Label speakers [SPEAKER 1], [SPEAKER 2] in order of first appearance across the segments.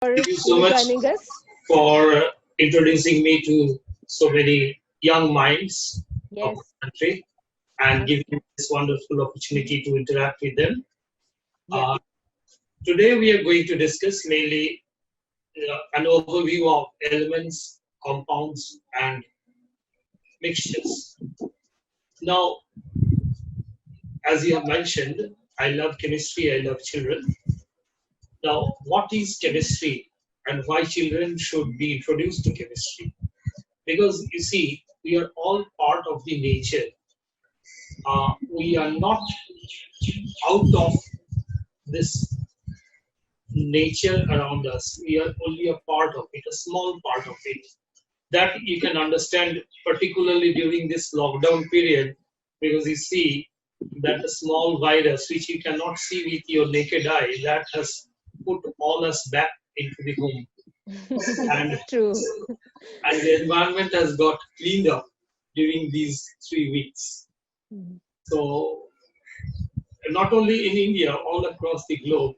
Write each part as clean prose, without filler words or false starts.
[SPEAKER 1] Thank you so much
[SPEAKER 2] joining us.
[SPEAKER 1] for introducing me to so many young minds of
[SPEAKER 2] Yes,
[SPEAKER 1] the country and giving
[SPEAKER 2] absolutely.
[SPEAKER 1] me this wonderful opportunity to interact with them.
[SPEAKER 2] Yeah,
[SPEAKER 1] Uh, Today, we are going to discuss mainly an overview of elements, compounds, and mixtures. Now, as you have mentioned, I love chemistry, I love children. Now, what is chemistry and why children should be introduced to chemistry? Because you see, we are all part of the nature. We are not out of this nature around us. We are only a part of it, a small part of it. That you can understand, particularly during this lockdown period, because you see that the small virus, which you cannot see with your naked eye, that has put all us back into the home. And,
[SPEAKER 2] true.
[SPEAKER 1] and the environment has got cleaned up during these 3 weeks.
[SPEAKER 2] Mhm.
[SPEAKER 1] So not only in India, all across the globe,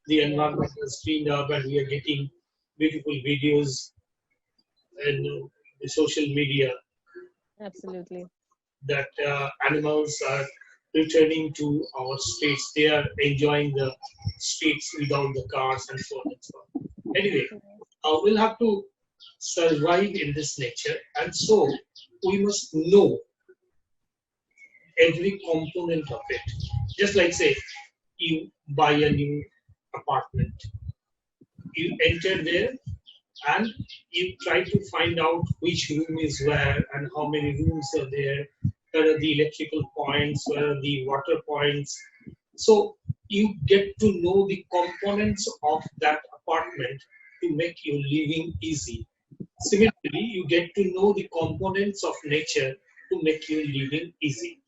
[SPEAKER 1] the
[SPEAKER 2] Yeah,
[SPEAKER 1] environment has cleaned up and we are getting beautiful videos and the social media
[SPEAKER 2] absolutely.
[SPEAKER 1] that animals are returning to our streets. They are enjoying the streets without the cars and so on and so on. Anyway, we'll have to survive in this nature, and so we must know every component of it. Just like say, you buy a new apartment, you enter there and you try to find out which room is where and how many rooms are there, where are the electrical points, where are the water points. So you get to know the components of that apartment to make your living easy. Similarly, you get to know the components of nature to make your living easy.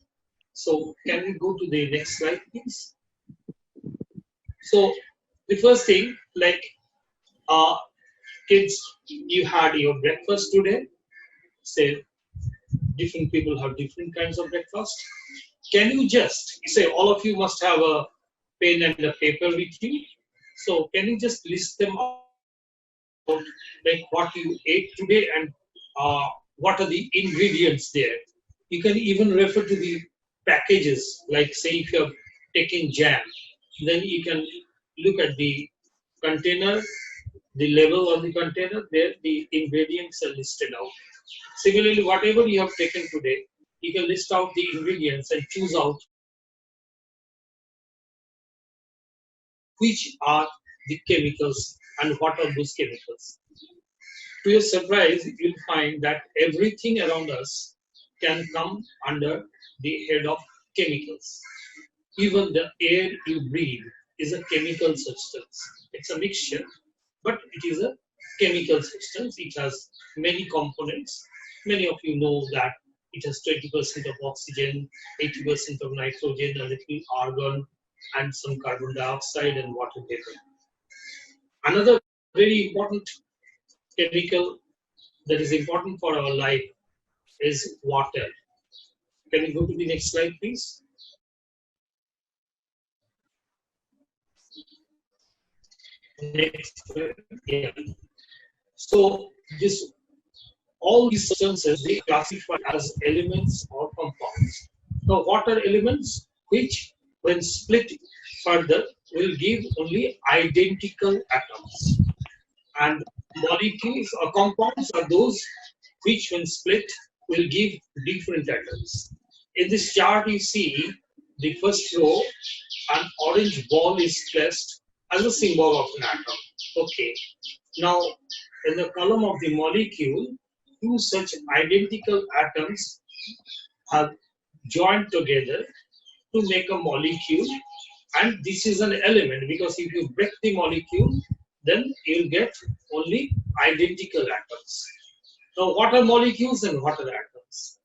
[SPEAKER 1] So can we go to the next slide, please? So the first thing, like uh, kids, you had your breakfast today. Say different people have different kinds of breakfast. Can you just say all of you must have a pen and a paper with you? So can you just list them out, like what you ate today and what are the ingredients there? You can even refer to the packages, like say if you have taken jam, then you can look at the container, the label on the container, there the ingredients are listed out. Similarly, whatever you have taken today, you can list out the ingredients and choose out which are the chemicals and what are those chemicals. To your surprise, you'll find that everything around us can come under the head of chemicals. Even the air you breathe is a chemical substance. It's a mixture, but it is a chemical substance. It has many components. Many of you know that it has 20% of oxygen, 80% of nitrogen, a little argon, and some carbon dioxide and water vapor. Another very important chemical that is important for our life is water. Can you go to the next slide, please? Next slide. Yeah. So this all these substances they classify as elements or compounds. Now, what are elements? Which, when split further, will give only identical atoms. And molecules or compounds are those which, when split, will give different atoms. In this chart, you see the first row, an orange ball is placed as a symbol of an atom. Okay. Now, in the column of the molecule, two such identical atoms have joined together to make a molecule, and this is an element because if you break the molecule, then you'll get only identical atoms. Now, what are molecules and what are atoms?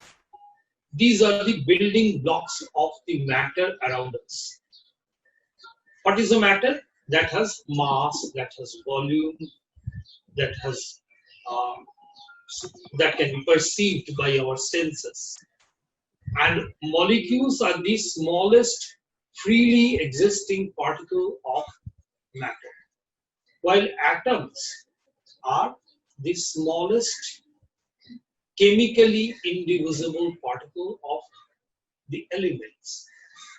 [SPEAKER 1] These are the building blocks of the matter around us. What is the matter? That has mass, that has volume, that has uh, that can be perceived by our senses. And molecules are the smallest freely existing particle of matter. while atoms are the smallest chemically indivisible particle of the elements.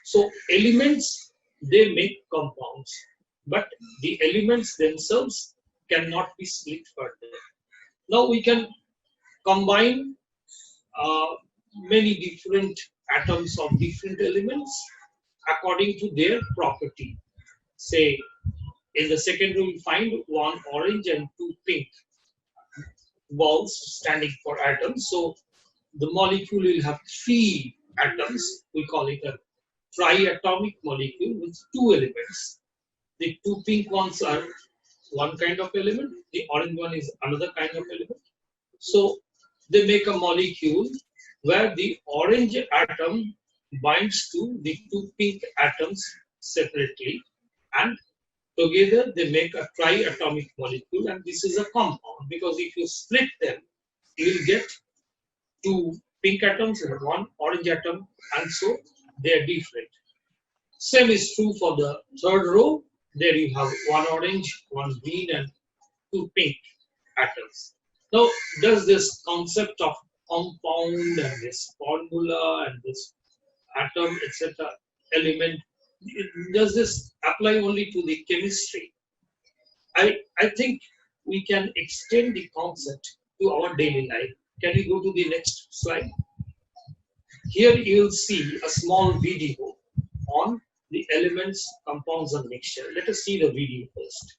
[SPEAKER 1] So elements, they make compounds, but the elements themselves cannot be split further. Now we can combine uh, many different atoms of different elements according to their property. Say, in the second row, we find one orange and two pink balls standing for atoms. So the molecule will have three atoms. We call it a triatomic molecule with two elements. The two pink ones are one kind of element, the orange one is another kind of element. So they make a molecule where the orange atom binds to the two pink atoms separately, and together they make a triatomic molecule, and this is a compound because if you split them, you will get two pink atoms and one orange atom, and so they are different. Same is true for the third row. There you have one orange, one green, and two pink atoms. Now, does this concept of compound and this formula and this atom, etc., element, does this apply only to the chemistry? I think we can extend the concept to our daily life. Can we go to the next slide? Here you will see a small video on the elements, compounds, and mixture. Let us see the video first.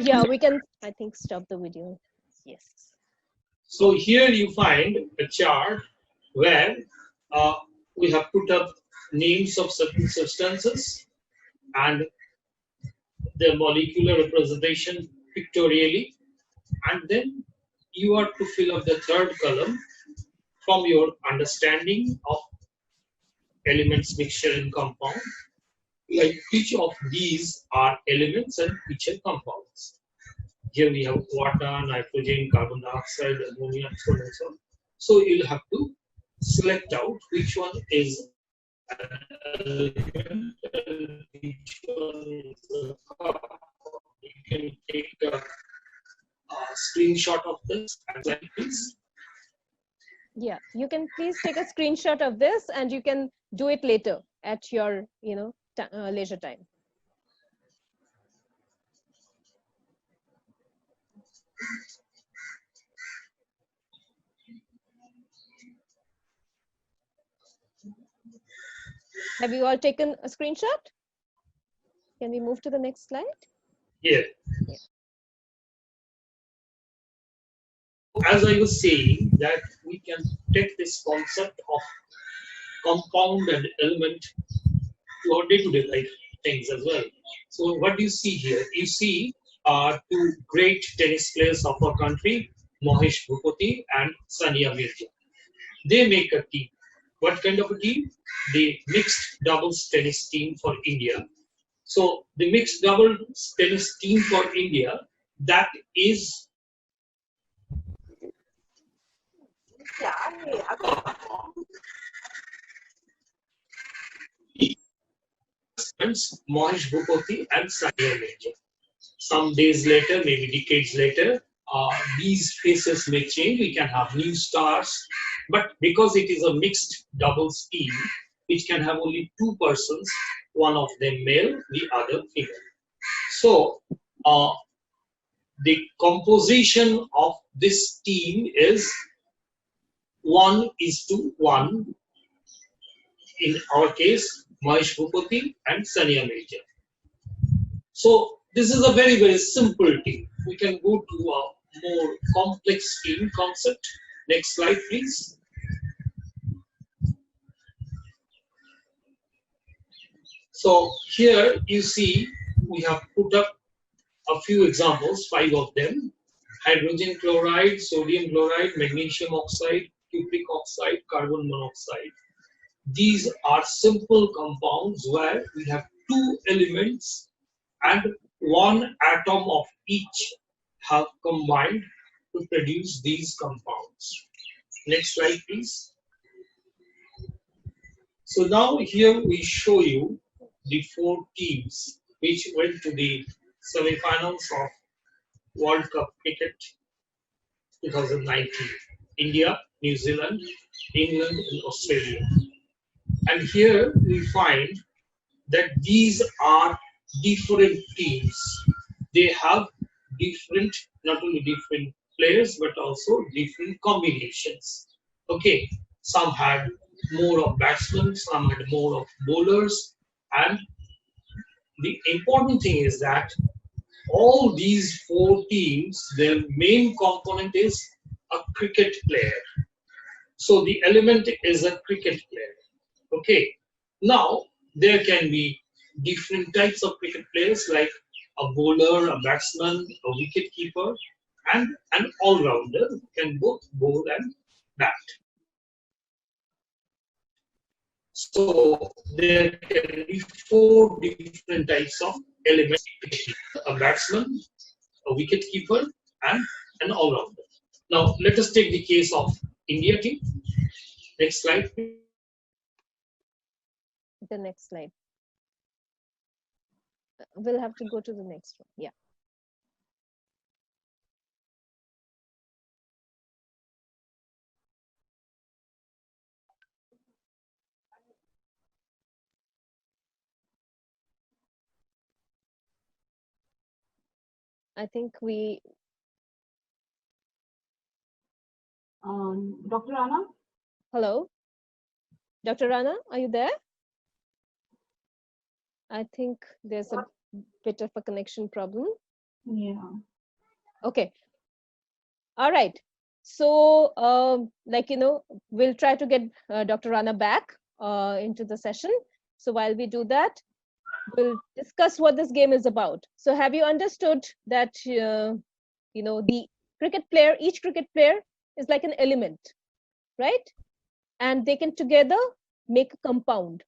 [SPEAKER 2] Yeah, we can, I think, stop the video. Yes.
[SPEAKER 1] So here you find a chart where we have put up names of certain substances and their molecular representation pictorially, and then you are to fill up the third column from your understanding of elements, mixture, and compound. Like which of these are elements and which are compounds. Here we have water, nitrogen, carbon dioxide, ammonia, and so on and so on. So you'll have to select out which one is an element and which one is a compound. You can take a screenshot of this and slide, please.
[SPEAKER 2] Yeah, you can please take a screenshot of this and you can do it later at your, leisure time. Have you all taken a screenshot? Can we move to the next slide?
[SPEAKER 1] Yeah. As I was saying, that we can take this concept of compound and element to our day-to-day life things as well. So what do you see here? You see two great tennis players of our country, Mahesh Bhupati and Sania Mirza. They make a team. What kind of a team? The mixed doubles tennis team for India. So the mixed doubles tennis team for India, that is Mahesh Bhupati and Sania Mirza. Some days later, maybe decades later, these faces may change. We can have new stars, but because it is a mixed doubles team, which can have only two persons, one of them male, the other female. So the composition of this team is 1:1. In our case, Mahesh Bhupati and Sania Mirza. So this is a very, very simple team. We can go to a more complex team concept. Next slide, please. So here you see we have put up a few examples, 5 of them. Hydrogen chloride, sodium chloride, magnesium oxide, cupric oxide, carbon monoxide. These are simple compounds where we have two elements and one atom of each have combined to produce these compounds. Next slide, please. So now here we show you the 4 teams which went to the semi-finals of World Cup Cricket 2019. India, New Zealand, England, and Australia. And here we find that these are different teams. They have different, not only different players, but also different combinations. Okay, some had more of batsmen, some had more of bowlers, and the important thing is that all these 4 teams, their main component is a cricket player. So the element is a cricket player. Okay, now there can be different types of cricket players like a bowler, a batsman, a wicket keeper, and an all-rounder who can both bowl and bat. So there can be 4 different types of elements: a batsman, a wicket keeper, and an all-rounder. Now let us take the case of India team. Next slide, please.
[SPEAKER 2] The next slide. We'll have to go to the next one. Yeah. I think we.
[SPEAKER 3] Dr. Rana?
[SPEAKER 2] Hello? Dr. Rana, are you there? I think there's a bit of a connection problem.
[SPEAKER 3] Yeah.
[SPEAKER 2] Okay. All right. So, we'll try to get Dr. Rana back into the session. So while we do that, we'll discuss what this game is about. So have you understood that, the each cricket player is like an element, right? And they can together make a compound.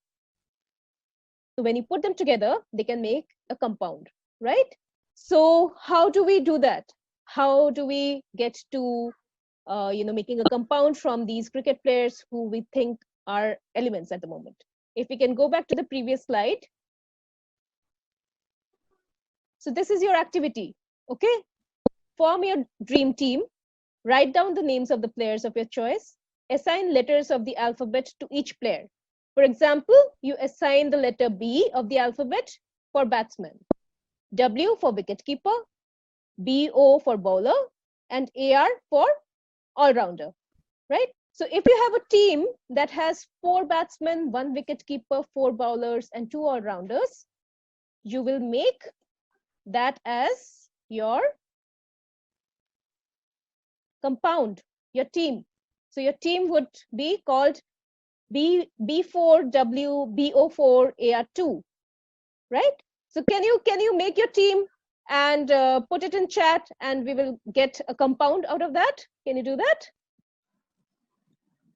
[SPEAKER 2] So when you put them together, they can make a compound, right? So how do we do that? How do we get to making a compound from these cricket players who we think are elements at the moment? If we can go back to the previous slide. So this is your activity, okay? Form your dream team, write down the names of the players of your choice, assign letters of the alphabet to each player. For example, you assign the letter B of the alphabet for batsman, W for wicketkeeper, BO for bowler, and AR for all-rounder, right? So if you have a team that has 4 batsmen, 1 wicketkeeper, 4 bowlers, and 2 all-rounders, you will make that as your compound, your team. So your team would be called B4W BO4 AR2, right? So can you make your team and put it in chat, and we will get a compound out of that? Can you do that?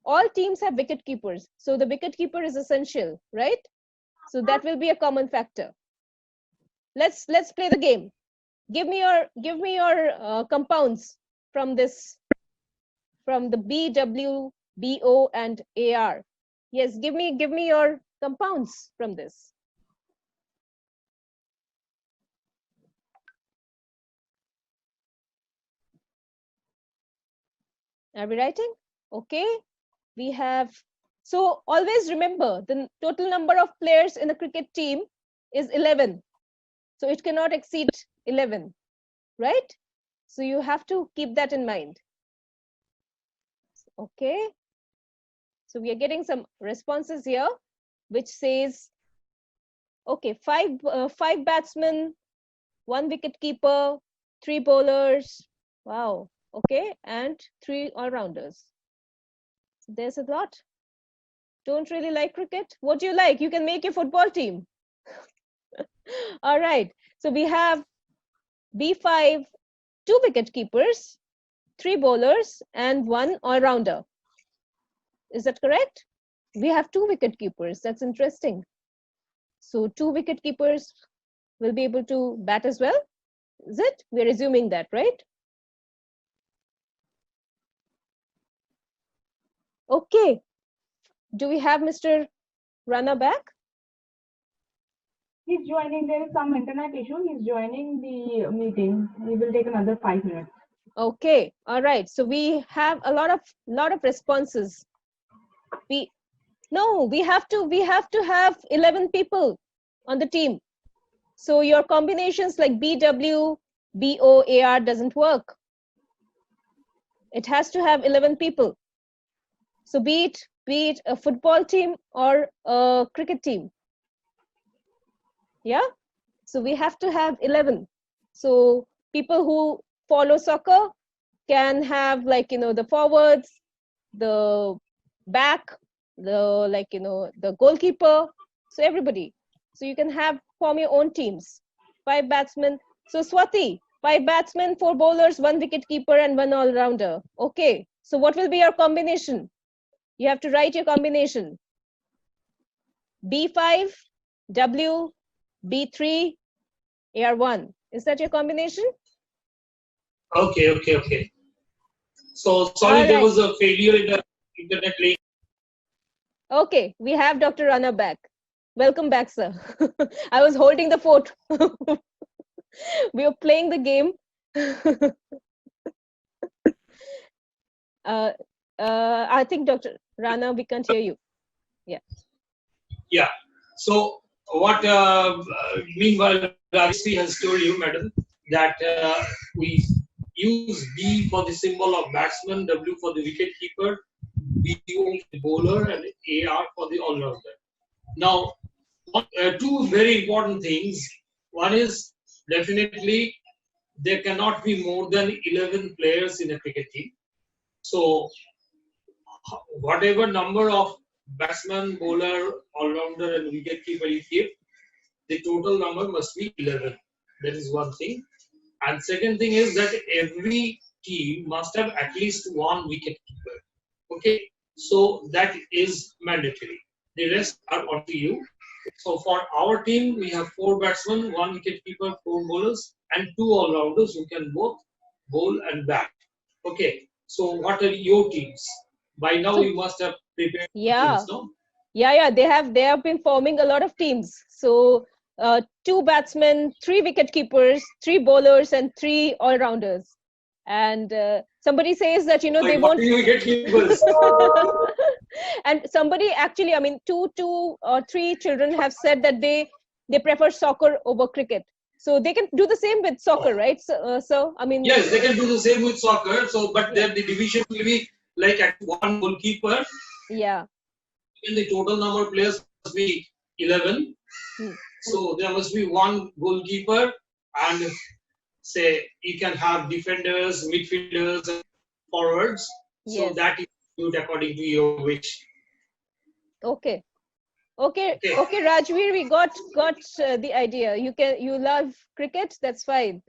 [SPEAKER 2] All teams have wicket keepers, so the wicket keeper is essential, right? So that will be a common factor. Let's play the game. Give me your compounds from this, from the BW, BO, and AR. Yes, give me your compounds from this. Are we writing? Okay. We have, so always remember the total number of players in a cricket team is 11. So it cannot exceed 11, right? So you have to keep that in mind. Okay. So we are getting some responses here, which says, okay, 5 batsmen, 1 wicket keeper, 3 bowlers. Wow. Okay. And 3 all-rounders. So there's a lot. Don't really like cricket? What do you like? You can make your football team. All right. So we have B5, 2 wicket keepers, 3 bowlers, and 1 all-rounder. Is that correct? We have 2 wicket keepers. That's interesting. So 2 wicket keepers will be able to bat as well. Is it? We're assuming that, right? Okay. Do we have Mr. Rana back?
[SPEAKER 3] He's joining. There is some internet issue. He's joining the meeting. He will take another 5 minutes.
[SPEAKER 2] Okay. All right. So we have a lot of responses. We have to have 11 people on the team. So your combinations like BW, BO, AR doesn't work. It has to have 11 people. So be it a football team or a cricket team. Yeah. So we have to have 11. So people who follow soccer can have, like, the forwards, the back, the goalkeeper. So everybody. So you can form your own teams. 5 batsmen. So Swati, 5 batsmen, 4 bowlers, 1 wicket keeper, and 1 all-rounder. Okay. So what will be your combination? You have to write your combination. B5, W, B3, AR1. Is that your combination?
[SPEAKER 1] Okay. So sorry,
[SPEAKER 2] right.
[SPEAKER 1] There was a failure in the internet link.
[SPEAKER 2] Okay, we have Dr. Rana back. Welcome back, sir. I was holding the fort. We were playing the game. I think, Dr. Rana, we can't hear you. Yeah.
[SPEAKER 1] Yeah. So what, meanwhile, Rajyasree has told you, madam, that we use B for the symbol of batsman, W for the wicket keeper, BO for the bowler, and AR for the all-rounder. Now, 2 very important things. One is, definitely there cannot be more than 11 players in a cricket team. So whatever number of batsman, bowler, all-rounder, and wicket-keeper you give, the total number must be 11. That is one thing. And second thing is that every team must have at least one wicket keeper. Okay, so that is mandatory. The rest are on to you. So for our team, we have 4 batsmen, 1 wicket keeper, 4 bowlers, and 2 all-rounders who can both bowl and bat. Okay, so what are your teams? By now,
[SPEAKER 2] So-
[SPEAKER 1] you must have prepared
[SPEAKER 2] Yeah.
[SPEAKER 1] teams, no?
[SPEAKER 2] Yeah, they have been forming a lot of teams. So 2 batsmen, 3 wicket keepers, 3 bowlers, and 3 all-rounders. And somebody says that, you know, they
[SPEAKER 1] Like, what
[SPEAKER 2] won't.
[SPEAKER 1] do you wicket keepers?
[SPEAKER 2] And somebody actually, I mean, 2 or 3 children have said that they prefer soccer over cricket. So they can do the same with soccer, right? So I mean.
[SPEAKER 1] Yes, they can do the same with soccer. So, but then the division will be like at 1 goalkeeper.
[SPEAKER 2] Yeah.
[SPEAKER 1] And the total number of players must be 11. So there must be 1 goalkeeper, and say you can have defenders, midfielders, and forwards. So
[SPEAKER 2] Yes.
[SPEAKER 1] that is good according to your wish.
[SPEAKER 2] Okay. Okay, Rajveer, we got the idea. You love cricket, that's fine.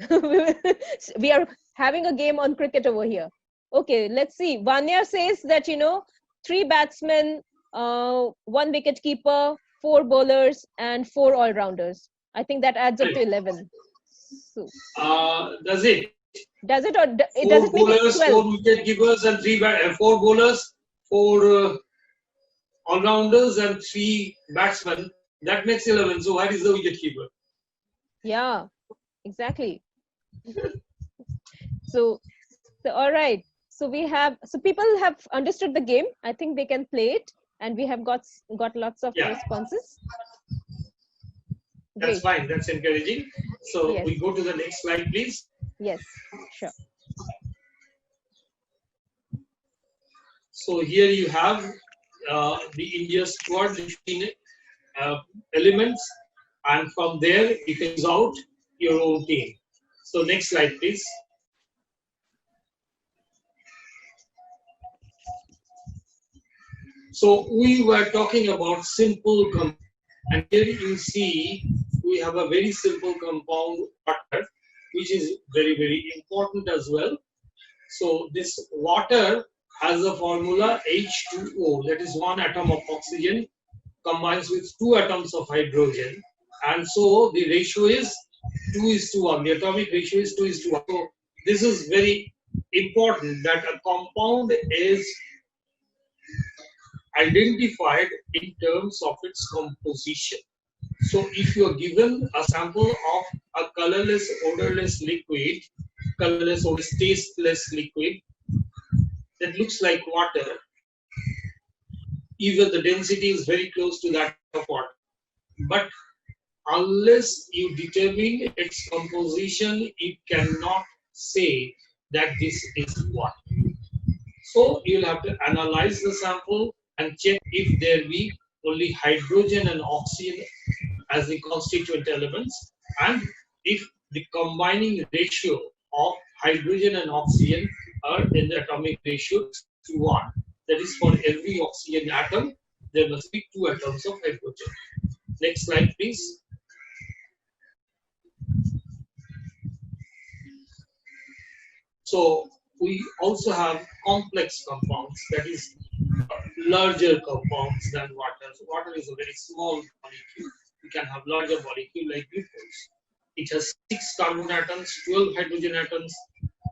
[SPEAKER 2] We are having a game on cricket over here. Okay, let's see. Vanya says that, you know, 3 batsmen, 1 wicket keeper, 4 bowlers, and 4 all-rounders. I think that adds up to 11. So,
[SPEAKER 1] Does it?
[SPEAKER 2] does it, or
[SPEAKER 1] Four
[SPEAKER 2] does it make it
[SPEAKER 1] bowlers,
[SPEAKER 2] 12?
[SPEAKER 1] 4 wicket keepers, and 4 bowlers, 4 all-rounders, and 3 batsmen. That makes 11. So where is the wicket keeper?
[SPEAKER 2] Yeah, exactly. So all right. So people have understood the game. I think they can play it, and we have got lots of responses.
[SPEAKER 1] That's
[SPEAKER 2] Great.
[SPEAKER 1] fine. That's encouraging. So
[SPEAKER 2] Yes.
[SPEAKER 1] we go to the next slide, please.
[SPEAKER 2] Yes, sure.
[SPEAKER 1] So here you have the India squad, 15 elements, and from there you can use out your own team. So next slide, please. So we were talking about simple compound, and here you see we have a very simple compound water, which is very, very important as well. So this water has a formula H2O, that is 1 atom of oxygen combines with 2 atoms of hydrogen, and so the ratio is 2:1. The atomic ratio is 2:1. So this is very important that a compound is identified in terms of its composition. So if you are given a sample of a colorless, odorless liquid, colorless, odorless, tasteless liquid that looks like water, even the density is very close to that of water. But unless you determine its composition, it cannot say that this is water. So you'll have to analyze the sample and check if there be only hydrogen and oxygen as the constituent elements, and if the combining ratio of hydrogen and oxygen are in the atomic ratio to 1. That is, for every oxygen atom, there must be 2 atoms of hydrogen. Next slide, please. So we also have complex compounds, that is larger compounds than water. So water is a very small molecule. You can have larger molecule like glucose. It has 6 carbon atoms, 12 hydrogen atoms,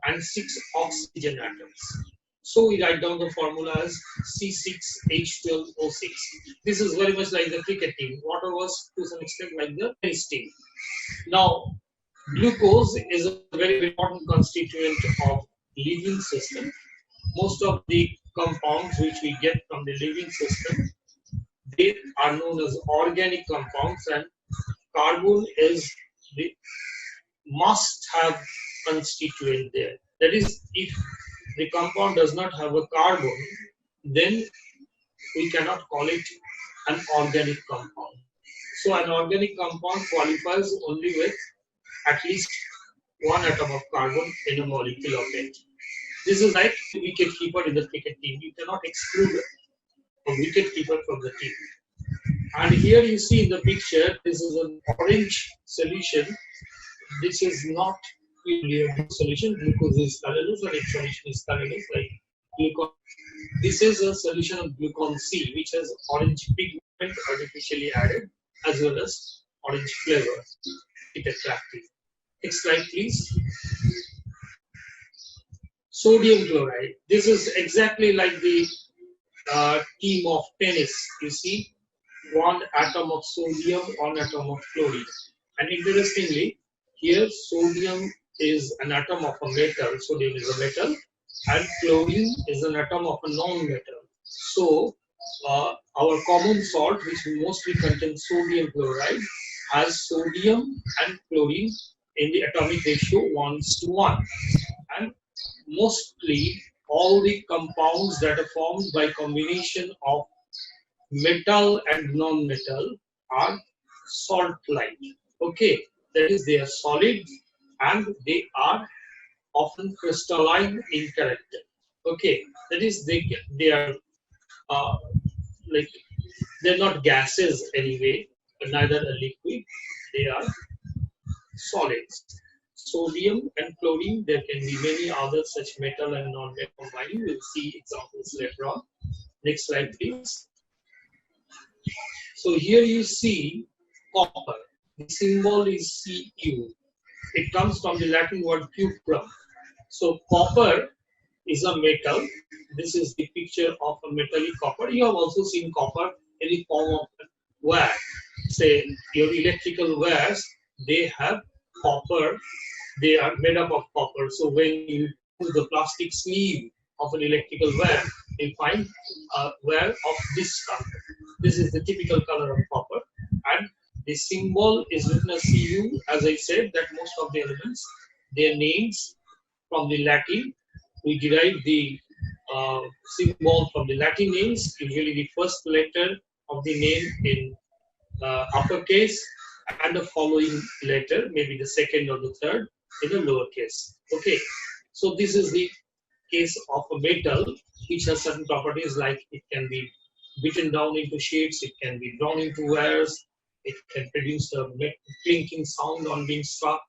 [SPEAKER 1] and 6 oxygen atoms. So we write down the formula as C6H12O6. This is very much like the cricket team. Water was to some extent like the tennis team. Now, glucose is a very important constituent of living system. Most of the compounds which we get from the living system, they are known as organic compounds, and carbon is the must-have constituent there. That is, if the compound does not have a carbon, then we cannot call it an organic compound. So an organic compound qualifies only with at least 1 atom of carbon in a molecule of it. This is like the wicket keeper in the cricket team. You cannot exclude a wicket keeper from the team. And here you see in the picture, this is an orange solution. This is not solution, glucose is colorless, and its solution is colorless, like glucose. This is a solution of glucon C, which has orange pigment artificially added, as well as orange flavor. It attractive. Next slide, please. Sodium chloride. This is exactly like the team of tennis. You see, one atom of sodium, one atom of chlorine. And interestingly, here sodium is an atom of a metal, sodium is a metal, and chlorine is an atom of a non-metal. So, our common salt, which mostly contains sodium chloride, has sodium and chlorine in the atomic ratio 1:1. And mostly all the compounds that are formed by combination of metal and non-metal are salt-like. Okay, that is, they are solid and they are often crystalline in character. Okay, that is, they are like, they're not gases anyway, neither a liquid. They are solids. Sodium and chlorine, there can be many other such metal and non-metal combining. We'll see examples later on. Next slide, please. So here you see copper. The symbol is Cu. It comes from the Latin word cuprum. So copper is a metal. This is the picture of a metallic copper. You have also seen copper in the form of wire. Say your electrical wires, they have copper. They are made up of copper. So when you use the plastic sleeve of an electrical wire, you find a wire of this color. This is the typical color of copper, and the symbol is written as Cu. As I said, that most of the elements, their names from the Latin. We derive the symbol from the Latin names. Usually, the first letter of the name in uppercase, and the following letter, maybe the second or the third, in the lowercase. Okay, so this is the case of a metal which has certain properties, like it can be beaten down into sheets, it can be drawn into wires, it can produce a clinking sound on being struck,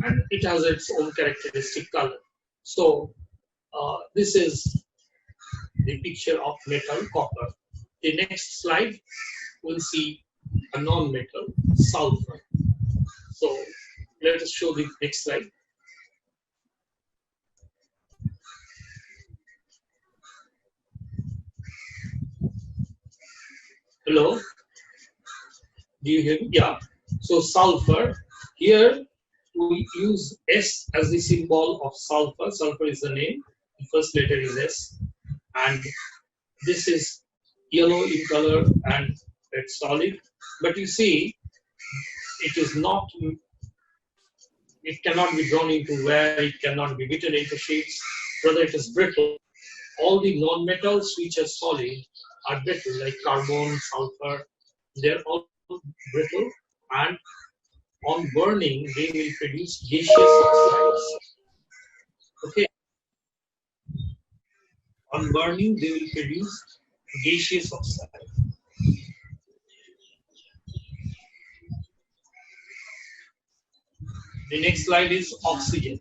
[SPEAKER 1] and it has its own characteristic color. So this is the picture of metal copper. The next slide, we'll see a non-metal, sulfur. So let us show the next slide. Hello? Do you hear me? Yeah. So sulfur, here we use S as the symbol of sulfur. Sulfur is the name. The first letter is S. And this is yellow in color and it's solid. But you see, it is not, it cannot be drawn into wire, it cannot be beaten into sheets, rather it is brittle. All the non-metals which are solid are brittle, like carbon, sulfur, they're all brittle, and on burning they will produce gaseous oxides. Okay. On burning they will produce gaseous oxide. The next slide is oxygen.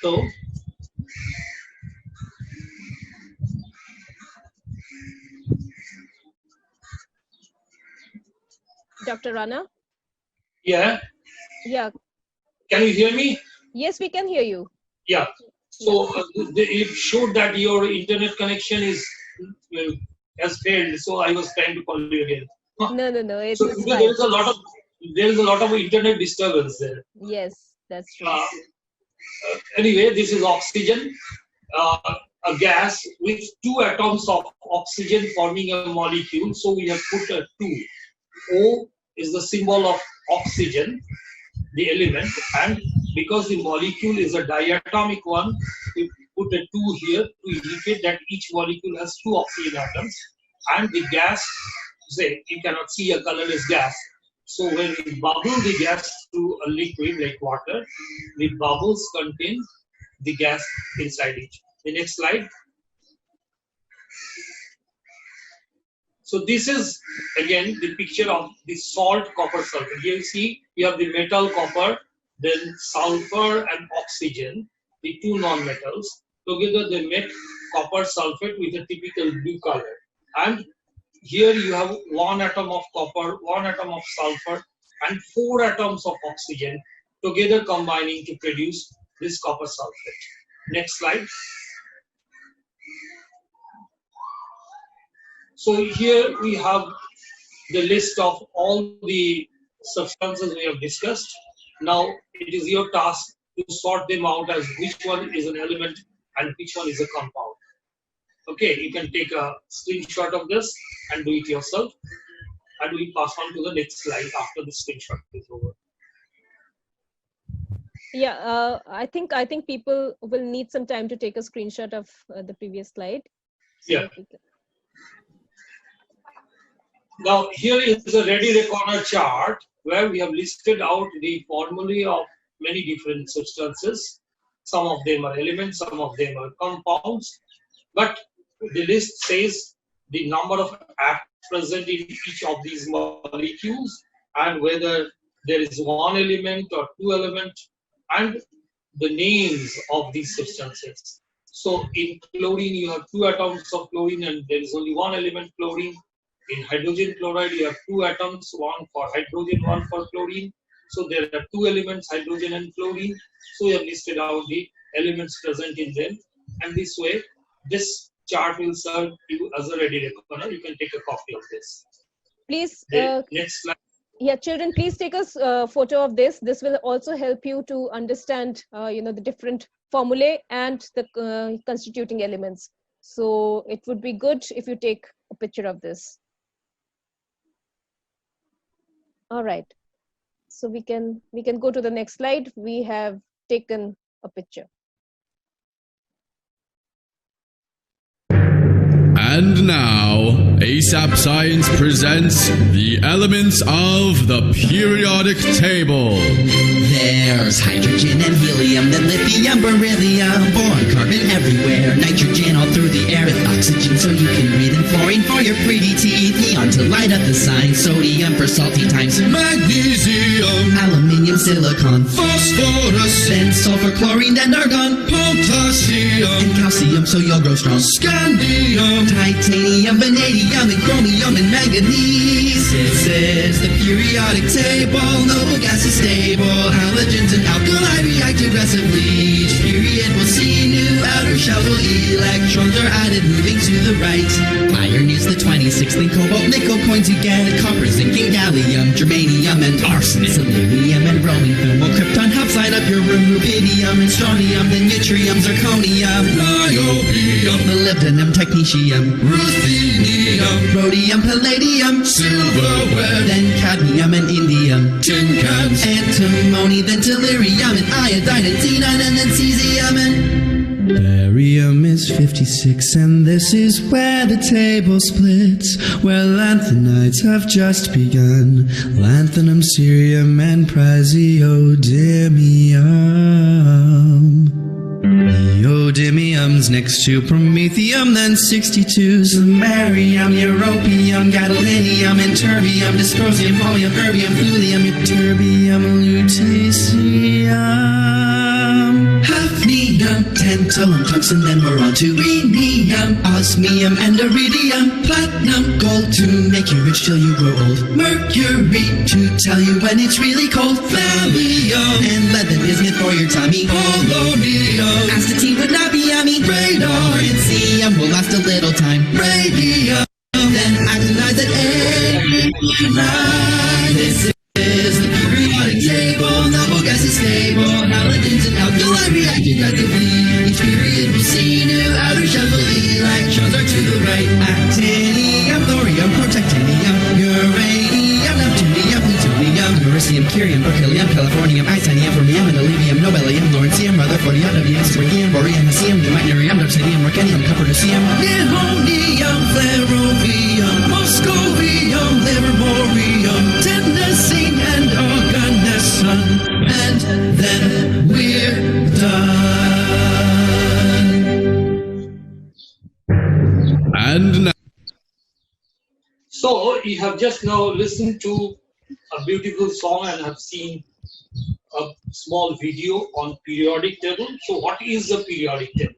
[SPEAKER 1] So
[SPEAKER 2] Dr. Rana?
[SPEAKER 1] yeah,
[SPEAKER 2] Yeah.
[SPEAKER 1] can you hear me?
[SPEAKER 2] Yes, we can hear you.
[SPEAKER 1] Yeah. So it showed that your internet connection is has failed. So I was trying to call you again.
[SPEAKER 2] No. It's
[SPEAKER 1] So
[SPEAKER 2] fine.
[SPEAKER 1] there is a lot of internet disturbance there.
[SPEAKER 2] Yes, that's true.
[SPEAKER 1] Anyway, this is oxygen, a gas with two atoms of oxygen forming a molecule. So we have put a 2. O is the symbol of oxygen, the element, and because the molecule is a diatomic one, we put a 2 here to indicate that each molecule has 2 oxygen atoms, and the gas, say, you cannot see a colorless gas. So when we bubble the gas to a liquid like water, the bubbles contain the gas inside it. The next slide. So this is again the picture of the salt copper sulfate. Here you see you have the metal copper, then sulfur and oxygen, the two non-metals. Together they make copper sulfate with a typical blue color. And here you have one atom of copper, one atom of sulfur, and 4 atoms of oxygen together combining to produce this copper sulfate. Next slide. So here we have the list of all the substances we have discussed. Now it is your task to sort them out as which one is an element and which one is a compound. Okay, you can take a screenshot of this and do it yourself. And we pass on to the next slide after the screenshot is over.
[SPEAKER 2] Yeah, I think people will need some time to take a screenshot of the previous slide. So
[SPEAKER 1] Yeah. Now here is a ready reckoner chart where we have listed out the formulae of many different substances. Some of them are elements, some of them are compounds, but the list says the number of atoms present in each of these molecules and whether there is one element or two elements and the names of these substances. So in chlorine you have 2 atoms of chlorine and there is only one element chlorine. In hydrogen chloride you have 2 atoms, one for hydrogen, one for chlorine. So there are 2 elements, hydrogen and chlorine. So we have listed out the elements present in them, and this way this chart will serve you as a ready reckoner. You can take a copy of this.
[SPEAKER 2] Please,
[SPEAKER 1] next slide.
[SPEAKER 2] Yeah, children, please take a photo of this. This will also help you to understand, the different formulae and the constituting elements. So it would be good if you take a picture of this. All right. So we can go to the next slide. We have taken a picture.
[SPEAKER 4] And now, ASAP Science presents the elements of the periodic table.
[SPEAKER 5] There's hydrogen and helium, then lithium, beryllium, boron, carbon everywhere, nitrogen all through the air with oxygen so you can breathe, and fluorine for your pretty teeth, neon to light up the sign, sodium for salty times,
[SPEAKER 4] Magnesium,
[SPEAKER 5] aluminium, silicon,
[SPEAKER 4] phosphorus,
[SPEAKER 5] then sulfur, chlorine, and argon,
[SPEAKER 4] potassium,
[SPEAKER 5] and calcium so you'll grow strong,
[SPEAKER 4] scandium,
[SPEAKER 5] titanium, vanadium, and chromium, and manganese. This is the periodic table, no gas is stable, halogens and alkali react aggressively. Each period will see new outer shells while electrons are added, moving to the right. Iron is the 26th, then cobalt, nickel coins you get, copper, zinc, and gallium, germanium, and arsenic, selenium, and bromine, thermal, krypton helps light up your room, rubidium, and strontium, then yttrium, zirconium,
[SPEAKER 4] niobium,
[SPEAKER 5] molybdenum, technetium,
[SPEAKER 4] ruthenium,
[SPEAKER 5] rhodium, palladium,
[SPEAKER 4] silverware,
[SPEAKER 5] then cadmium and indium,
[SPEAKER 4] tin cans,
[SPEAKER 5] antimony, then tellurium, and iodine, and xenon, and then cesium, and barium is 56, and this is where the table splits, where lanthanides have just begun, lanthanum, cerium, and praseodymium. Neodymium's next to promethium, then 62, samarium, europium, gadolinium, and terbium, dysprosium, holmium, erbium, thulium, ytterbium, lutetium, hafnium, tantalum, tungsten, then we're on to rhenium, osmium, and iridium, platinum, gold to make you rich till you grow old, mercury to tell you when it's really cold, thallium, and lead that is meant for your tummy,
[SPEAKER 4] polonium,
[SPEAKER 5] astatine would not be yummy, radar, and cesium will last a little time, radium, then actinides at A9. This is the periodic table, noble gas is stable, halogens and alkali react aggressively. Each period will see new outer shells while electrons are to the right. Actinium, thorium, protactinium, uranium, neptunium, plutonium, americium, curium, berkelium, californium, titanium, fermium, and olevium, nobelium, lawrencium, rutherfordium, WM, springium, borium, hesium, pneumonium, dubsadium, mercenium, copernicium, nihonium, flerovium, moscovium, livermorium, tennessine, and organesson, and then we're done.
[SPEAKER 4] and now.
[SPEAKER 1] So you have just now listened to a beautiful song and have seen a small video on periodic table. So what is a periodic table?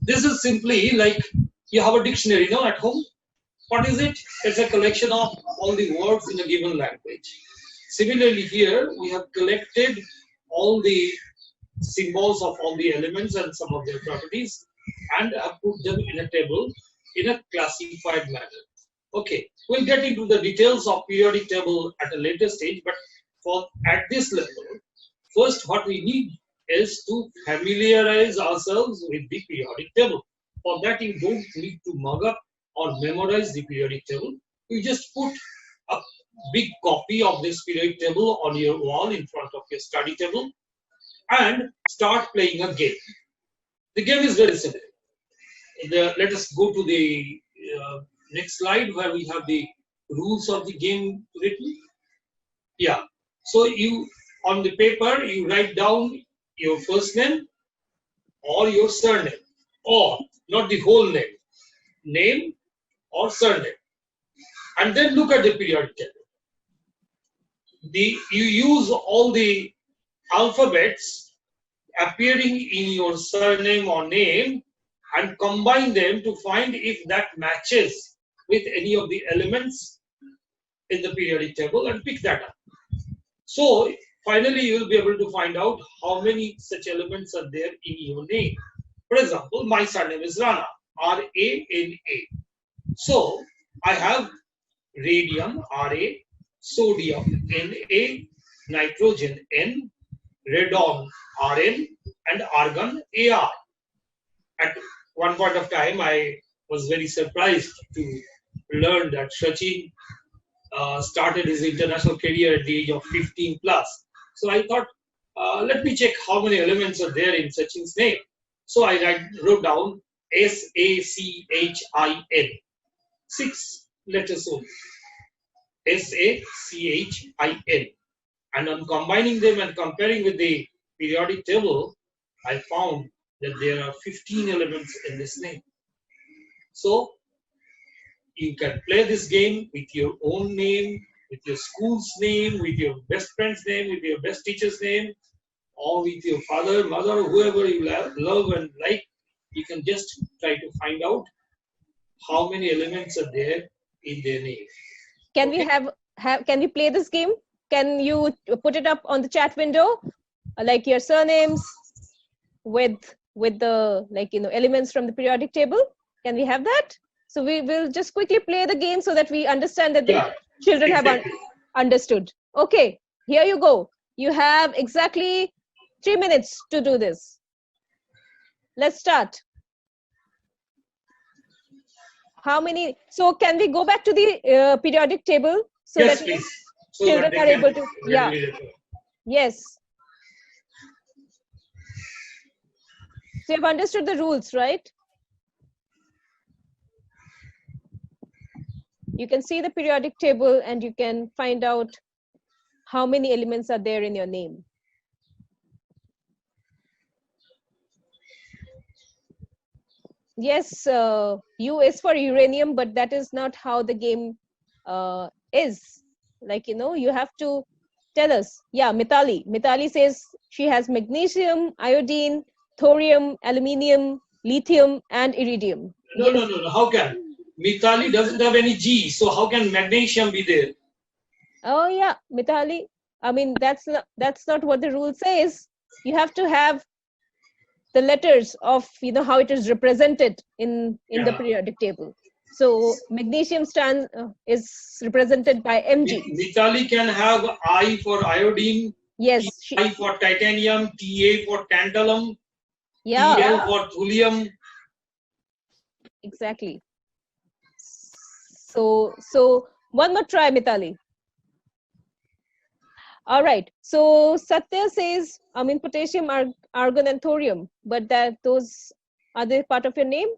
[SPEAKER 1] This is simply like you have a dictionary, no, at home. What is it? It's a collection of all the words in a given language. Similarly here, we have collected all the symbols of all the elements and some of their properties and have put them in a table in a classified manner. Okay, we'll get into the details of periodic table at a later stage, but for at this level, first what we need is to familiarize ourselves with the periodic table. For that, you don't need to mug up or memorize the periodic table. You just put a big copy of this periodic table on your wall in front of your study table and start playing a game. The game is very simple. Let us go to the next slide where we have the rules of the game written. Yeah. So you, on the paper, you write down your first name or your surname, or not the whole name or surname, and then look at the periodic table. You use all the alphabets appearing in your surname or name and combine them to find if that matches with any of the elements in the periodic table and pick that up. So finally you will be able to find out how many such elements are there in your name. For example, my surname is Rana, R-A-N-A. So I have radium, R-A, sodium, N-A, nitrogen, N, radon, Rn, and argon, Ar. At one point of time, I was very surprised to learn that Sachin started his international career at the age of 15 plus. So I thought, let me check how many elements are there in Sachin's name. So I wrote down S-A-C-H-I-N, 6 letters only, S-A-C-H-I-N. And on combining them and comparing with the periodic table, I found that there are 15 elements in this name. So you can play this game with your own name, with your school's name, with your best friend's name, with your best teacher's name, or with your father, mother, whoever you love and like. You can just try to find out how many elements are there in their name.
[SPEAKER 2] Can we can we play this game? Can you put it up on the chat window, like your surnames with the elements from the periodic table? Can we have that? So we will just quickly play the game so that we understand that the children have understood. Okay, here you go. You have exactly 3 minutes to do this. Let's start. How many? So can we go back to the periodic table so
[SPEAKER 1] Yes,
[SPEAKER 2] that
[SPEAKER 1] please. So
[SPEAKER 2] children
[SPEAKER 1] that
[SPEAKER 2] are
[SPEAKER 1] they
[SPEAKER 2] able
[SPEAKER 1] can
[SPEAKER 2] to? Yeah. Yes. So you've understood the rules, right? You can see the periodic table and you can find out how many elements are there in your name. Yes, U is for uranium, but that is not how the game is. You have to tell us. Yeah, Mitali. Mitali says she has magnesium, iodine, thorium, aluminium, lithium, and iridium.
[SPEAKER 1] No. How can? Mitali doesn't have any G, so how can magnesium be there?
[SPEAKER 2] Oh yeah, Mitali. I mean, that's not what the rule says. You have to have the letters of how it is represented in the periodic table. So magnesium is represented by Mg.
[SPEAKER 1] Mitali can have I for iodine,
[SPEAKER 2] yes,
[SPEAKER 1] I for titanium, Ta for tantalum,
[SPEAKER 2] yeah,
[SPEAKER 1] Tl for thulium.
[SPEAKER 2] Exactly. So one more try, Mitali. All right. So Satya says, potassium, argon, and thorium, but those are they part of your name?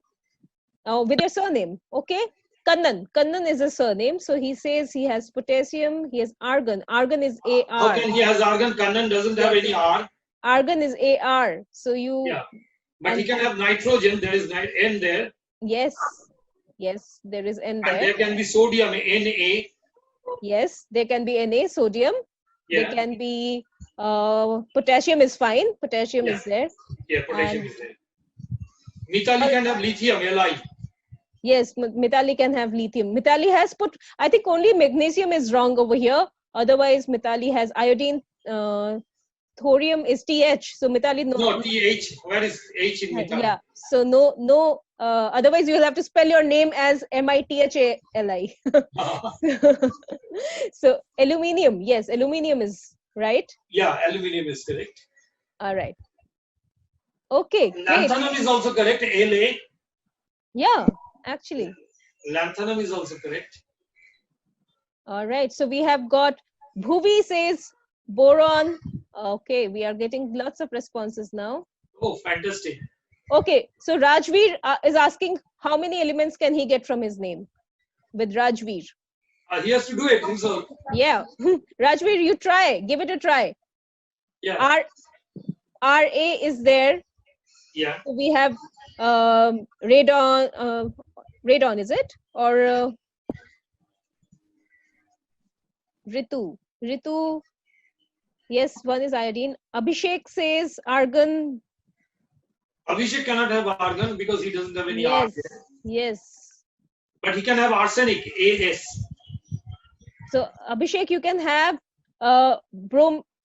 [SPEAKER 2] With your surname, okay? Kannan is a surname, so he says he has potassium, he has argon. Argon is Ar.
[SPEAKER 1] How can he has argon? Kannan doesn't have any R.
[SPEAKER 2] Argon is Ar. So you.
[SPEAKER 1] Yeah, but he can have nitrogen. There is N there.
[SPEAKER 2] Yes. Yes, there is N
[SPEAKER 1] And
[SPEAKER 2] there.
[SPEAKER 1] there can be sodium, Na.
[SPEAKER 2] Yes, there can be Na, sodium.
[SPEAKER 1] Yeah.
[SPEAKER 2] There can be potassium is fine. Potassium
[SPEAKER 1] Yeah.
[SPEAKER 2] is there.
[SPEAKER 1] Yeah, potassium
[SPEAKER 2] And
[SPEAKER 1] is there. Mitali can have lithium, Li.
[SPEAKER 2] yes, Mitali can have lithium. Mitali has put, I think only magnesium is wrong over here. Otherwise, Mitali has iodine. Thorium is TH. So Mitali,
[SPEAKER 1] No, TH. Where is H in Mitali?
[SPEAKER 2] yeah. So no. Otherwise, you will have to spell your name as Mithali. So aluminium. Yes, aluminium is right.
[SPEAKER 1] Yeah, aluminium is correct.
[SPEAKER 2] All right. Okay, great.
[SPEAKER 1] Lanthanum is also correct. La.
[SPEAKER 2] Yeah, actually.
[SPEAKER 1] Lanthanum is also correct.
[SPEAKER 2] All right. So we have got Bhuvi says boron. Okay, we are getting lots of responses now.
[SPEAKER 1] Oh, fantastic.
[SPEAKER 2] Okay, so Rajveer is asking how many elements can he get from his name with Rajveer.
[SPEAKER 1] He has to do it himself.
[SPEAKER 2] Yeah, Rajveer, you try. Give it a try.
[SPEAKER 1] Yeah.
[SPEAKER 2] Ra is there.
[SPEAKER 1] Yeah.
[SPEAKER 2] So we have radon. Radon, is it? Or Ritu? Ritu. Yes, one is iodine. Abhishek says argon.
[SPEAKER 1] Abhishek cannot have argon because he doesn't have any
[SPEAKER 2] Yes,
[SPEAKER 1] argon.
[SPEAKER 2] yes.
[SPEAKER 1] But he can have arsenic, As.
[SPEAKER 2] So Abhishek, you can have bromine,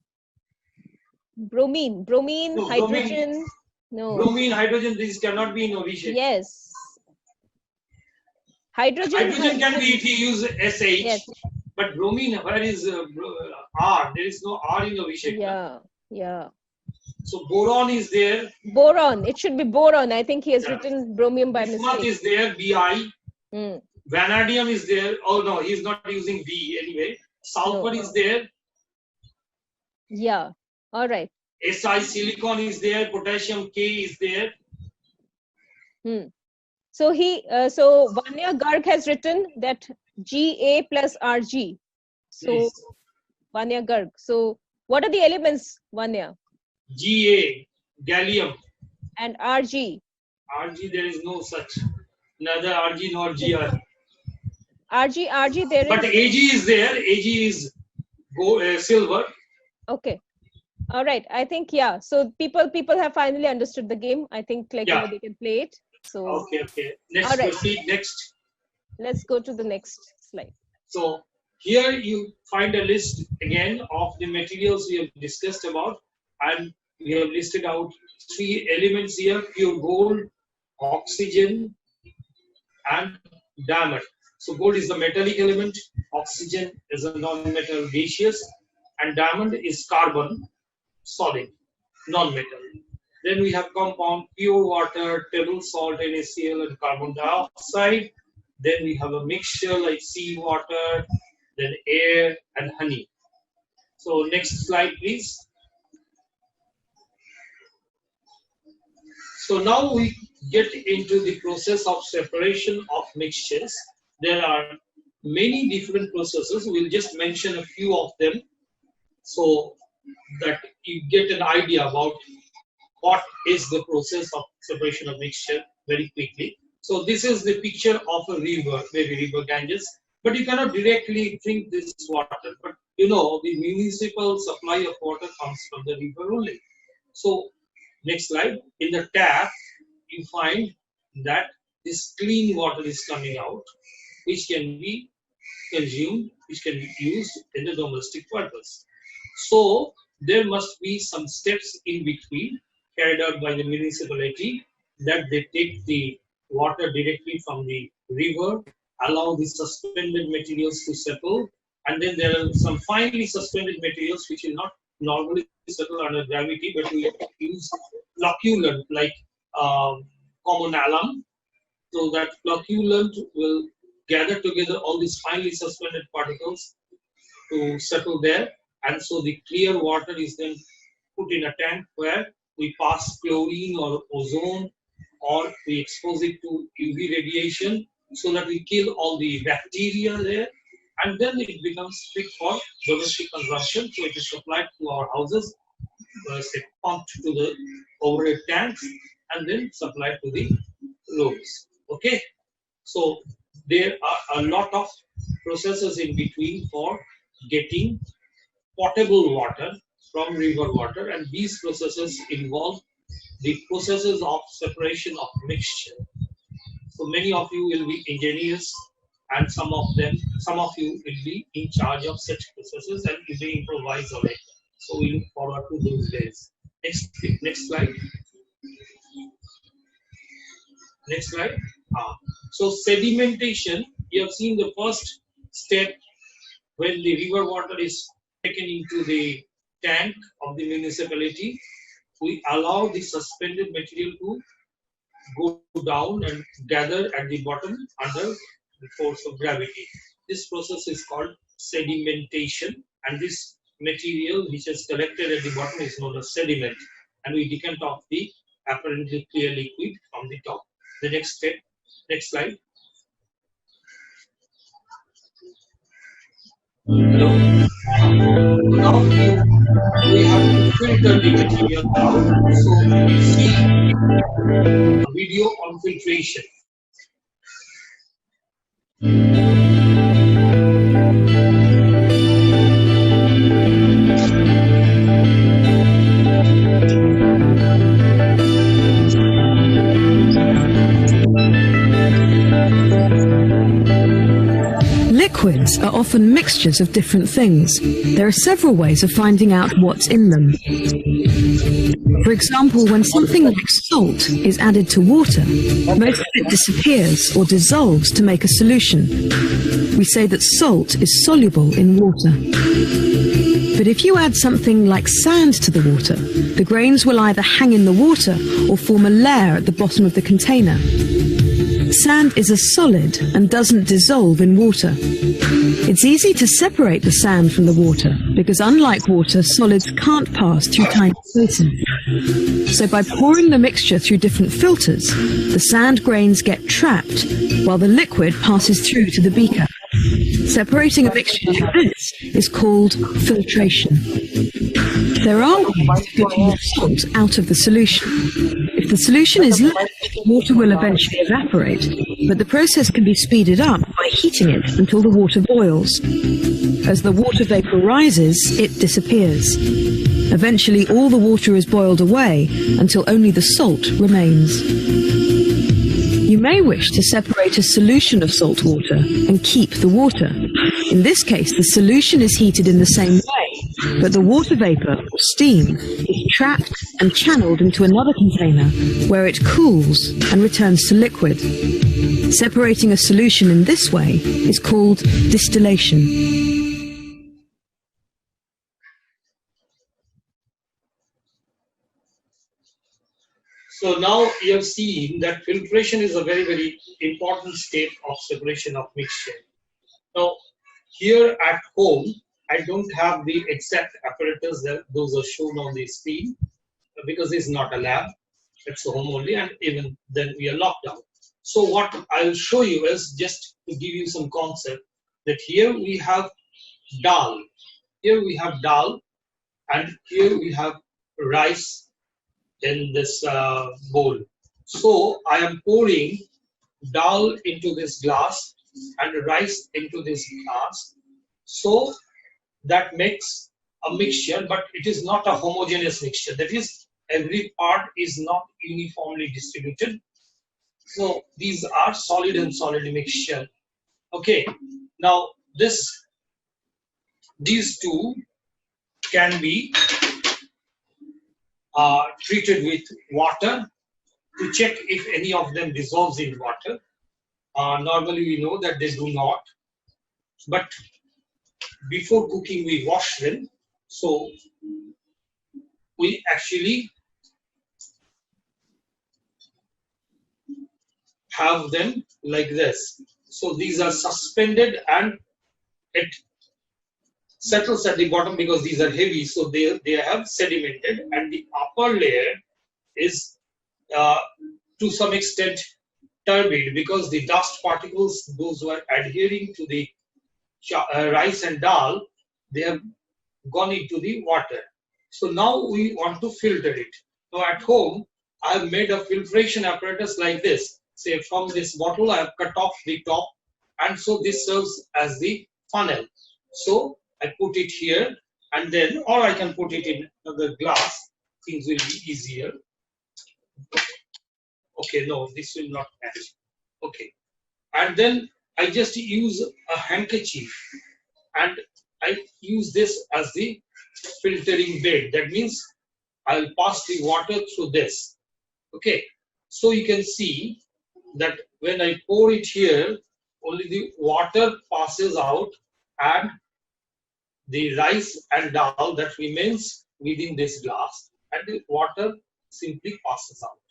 [SPEAKER 1] No,
[SPEAKER 2] hydrogen. No.
[SPEAKER 1] Bromine, hydrogen, these cannot be in Abhishek.
[SPEAKER 2] Yes. Hydrogen
[SPEAKER 1] can be if you use SH.
[SPEAKER 2] Yes.
[SPEAKER 1] But bromine, where is R? There is no R in Abhishek.
[SPEAKER 2] Yeah, yeah.
[SPEAKER 1] So boron is there.
[SPEAKER 2] Boron. It should be boron. I think he has
[SPEAKER 1] Yeah.
[SPEAKER 2] written bromium by
[SPEAKER 1] Bismuth
[SPEAKER 2] mistake.
[SPEAKER 1] is there, Bi.
[SPEAKER 2] Hmm.
[SPEAKER 1] Vanadium is there. Oh no, he's not using V anyway. Sulfur
[SPEAKER 2] No.
[SPEAKER 1] is there.
[SPEAKER 2] Yeah. All right.
[SPEAKER 1] Si, silicon is there. Potassium K is there.
[SPEAKER 2] So so Vanya Garg has written that Ga plus Rg. So
[SPEAKER 1] Yes.
[SPEAKER 2] Vanya Garg. So what are the elements, Vanya?
[SPEAKER 1] Ga, gallium.
[SPEAKER 2] And Rg.
[SPEAKER 1] Rg, there is no such. Neither Rg nor Gr.
[SPEAKER 2] Rg there
[SPEAKER 1] But
[SPEAKER 2] is.
[SPEAKER 1] Ag is there. Ag is silver.
[SPEAKER 2] Okay. All right. I think, yeah. So people have finally understood the game. I think
[SPEAKER 1] Yeah.
[SPEAKER 2] they can play it. So
[SPEAKER 1] Okay. Let's
[SPEAKER 2] All right.
[SPEAKER 1] proceed next.
[SPEAKER 2] let's go to the next slide.
[SPEAKER 1] So here you find a list again of the materials we have discussed about, and we have listed out 3 elements here: pure gold, oxygen, and diamond. So gold is the metallic element, oxygen is a non-metal gaseous, and diamond is carbon, solid, non-metal. Then we have compound, pure water, table salt, NaCl, and carbon dioxide. Then we have a mixture like seawater, then air and honey. So next slide, please. So now we get into the process of separation of mixtures. There are many different processes. We'll just mention a few of them so that you get an idea about what is the process of separation of mixture very quickly. So this is the picture of a river, maybe river Ganges, but you cannot directly drink this water. But you know, the municipal supply of water comes from the river only. So next slide, in the tap, you find that this clean water is coming out, which can be consumed, which can be used in the domestic purpose. So there must be some steps in between carried out by the municipality, that they take the water directly from the river, allow the suspended materials to settle, and then there are some finely suspended materials which will not normally settle under gravity, but we use flocculant like common alum. So that flocculant will gather together all these finely suspended particles to settle there, and so the clear water is then put in a tank where we pass chlorine or ozone, or we expose it to UV radiation so that we kill all the bacteria there, and then it becomes fit for domestic consumption. So it is supplied to our houses, pumped to the overhead tanks, and then supplied to the rooms. Okay. So there are a lot of processes in between for getting potable water from river water, and these processes involve the processes of separation of mixture. So many of you will be engineers, and some of you will be in charge of such processes, and you may improvise on it. So we look forward to those days. Next slide. Next slide. So sedimentation, you have seen the first step when the river water is taken into the tank of the municipality. We allow the suspended material to go down and gather at the bottom under the force of gravity. This process is called sedimentation, and this material which is collected at the bottom is known as sediment, and we decant off the apparently clear liquid from the top. The next step, next slide. Hello. Now we have to filter the material out. So we see a video on filtration.
[SPEAKER 6] Liquids are often mixtures of different things. There are several ways of finding out what's in them. For example, when something like salt is added to water, most of it disappears or dissolves to make a solution. We say that salt is soluble in water. But if you add something like sand to the water, the grains will either hang in the water or form a layer at the bottom of the container. Sand is a solid and doesn't dissolve in water. It's easy to separate the sand from the water because unlike water, solids can't pass through tiny spaces. So by pouring the mixture through different filters, the sand grains get trapped while the liquid passes through to the beaker. Separating a mixture like this is called filtration. There are ways of getting the salt out of the solution. If the solution is left, the water will eventually evaporate, but the process can be speeded up by heating it until the water boils. As the water vapor rises, it disappears. Eventually, all the water is boiled away until only the salt remains. You may wish to separate a solution of salt water and keep the water. In this case, the solution is heated in the same way, but the water vapor, or steam, is trapped and channeled into another container where it cools and returns to liquid. Separating a solution in this way is called distillation.
[SPEAKER 1] So now you have seen that filtration is a very, very important step of separation of mixture. Now, here at home, I don't have the exact apparatus that those are shown on the screen because it's not a lab, it's a home only, and even then we are locked down. So what I'll show you is just to give you some concept that here we have dal. Here we have dal, and here we have rice in this bowl. So I am pouring dal into this glass and rice into this glass. So that makes a mixture, but it is not a homogeneous mixture. That is, every part is not uniformly distributed. So these are solid and solid mixture. Okay, now these two can be treated with water to check if any of them dissolves in water. Normally we know that they do not, but before cooking we wash them. So we actually have them like this. So these are suspended and it settles at the bottom because these are heavy, so they have sedimented, and the upper layer is to some extent turbid because the dust particles, those who are adhering to the rice and dal, they have gone into the water. So now we want to filter it. Now at home, I have made a filtration apparatus like this. say from this bottle I have cut off the top, and so this serves as the funnel. So I put it here, and then, or I can put it in the glass, things will be easier. Okay, no, this will not match. Okay, and then I just use a handkerchief, and I use this as the filtering bed. That means I'll pass the water through this. Okay, so you can see that when I pour it here, only the water passes out, and the rice and dal that remains within this glass, and the water simply passes out.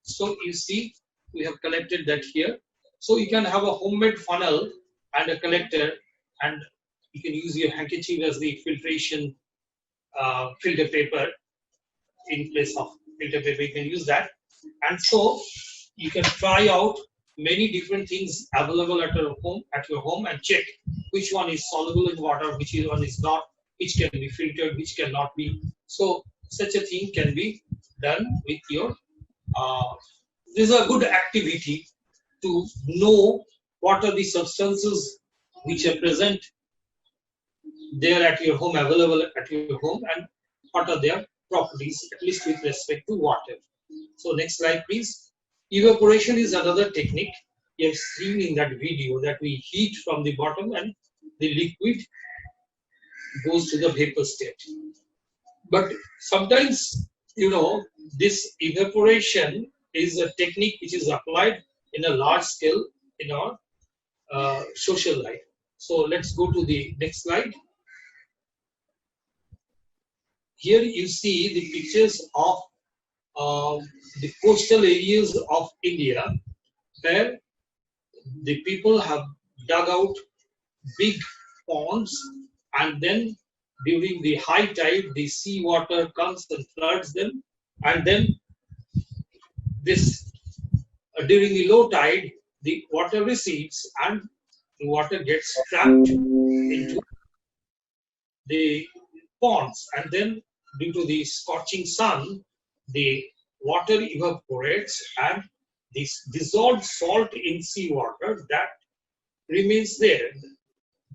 [SPEAKER 1] So you see, we have collected that here. So you can have a homemade funnel and a collector, and you can use your handkerchief as the filtration filter paper. In place of filter paper, you can use that. And so you can try out many different things available at your home and check which one is soluble in water, which one is not, which can be filtered, which cannot be. So such a thing can be done with your this is a good activity to know what are the substances which are present there at your home, available at your home, and what are their properties, at least with respect to water. So next slide, please. Evaporation is another technique. You have seen in that video that we heat from the bottom and the liquid goes to the vapor state. But sometimes, this evaporation is a technique which is applied in a large scale in our social life. So let's go to the next slide. Here you see the pictures of the coastal areas of India, where the people have dug out big ponds, and then during the high tide the sea water comes and floods them, and then this during the low tide the water recedes and the water gets trapped into the ponds, and then due to the scorching sun the water evaporates, and this dissolved salt in seawater that remains there,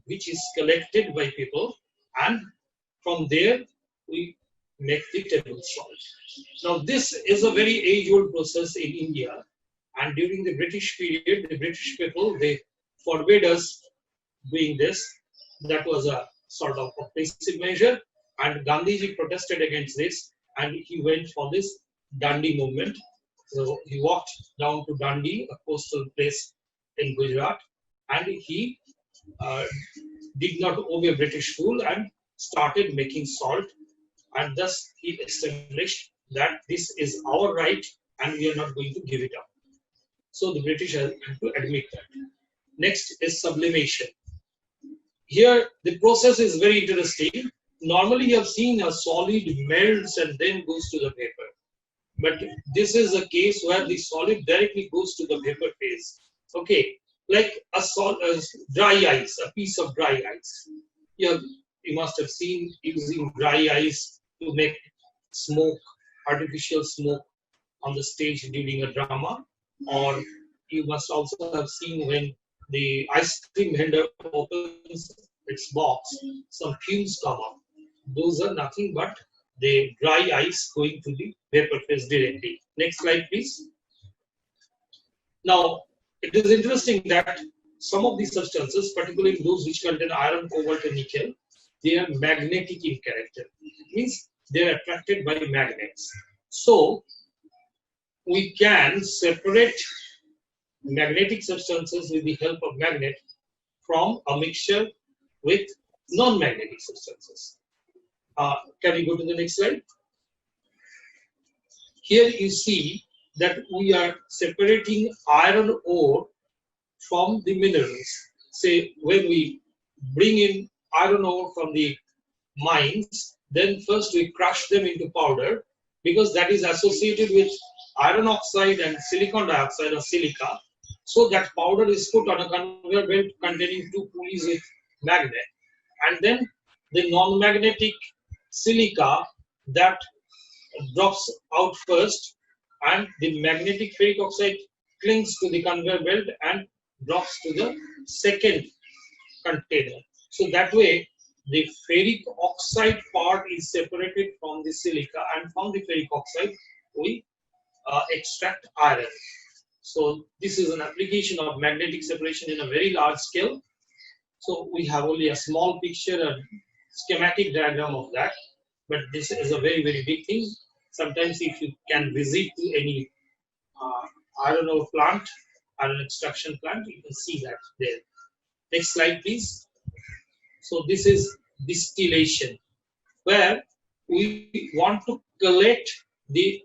[SPEAKER 1] which is collected by people, and from there we make the table salt. Now this is a very age-old process in India, and during the British period, the British people, they forbade us doing this. That was a sort of oppressive measure, and Gandhiji protested against this, and he went for this Dandi movement. So he walked down to Dandi, a coastal place in Gujarat, and he did not obey British rule and started making salt, and thus he established that this is our right and we are not going to give it up. So the British have to admit that. Next is sublimation. Here the process is very interesting. Normally you have seen a solid melts and then goes to the vapor. But this is a case where the solid directly goes to the vapor phase. Okay, like a dry ice, a piece of dry ice. You must have seen using dry ice to make smoke, artificial smoke on the stage during a drama. Or you must also have seen when the ice cream vendor opens its box, some fumes come up. Those are nothing but the dry ice going to the vapor phase directly. Next slide, please. Now, it is interesting that some of these substances, particularly those which contain iron, cobalt, and nickel, they are magnetic in character. It means they are attracted by magnets. So, we can separate magnetic substances with the help of magnet from a mixture with non-magnetic substances. Can we go to the next slide? Here you see that we are separating iron ore from the minerals. Say when we bring in iron ore from the mines, then first we crush them into powder, because that is associated with iron oxide and silicon dioxide or silica. So that powder is put on a conveyor belt containing two pulleys with magnet, and then the non-magnetic silica that drops out first, and the magnetic ferric oxide clings to the conveyor belt and drops to the second container. So that way, the ferric oxide part is separated from the silica, and from the ferric oxide, we extract iron. So this is an application of magnetic separation in a very large scale. So we have only a small picture, a schematic diagram of that, but this is a very, very big thing. Sometimes if you can visit to any iron ore plant, iron extraction plant, you can see that there. Next slide, please. So this is distillation, where we want to collect the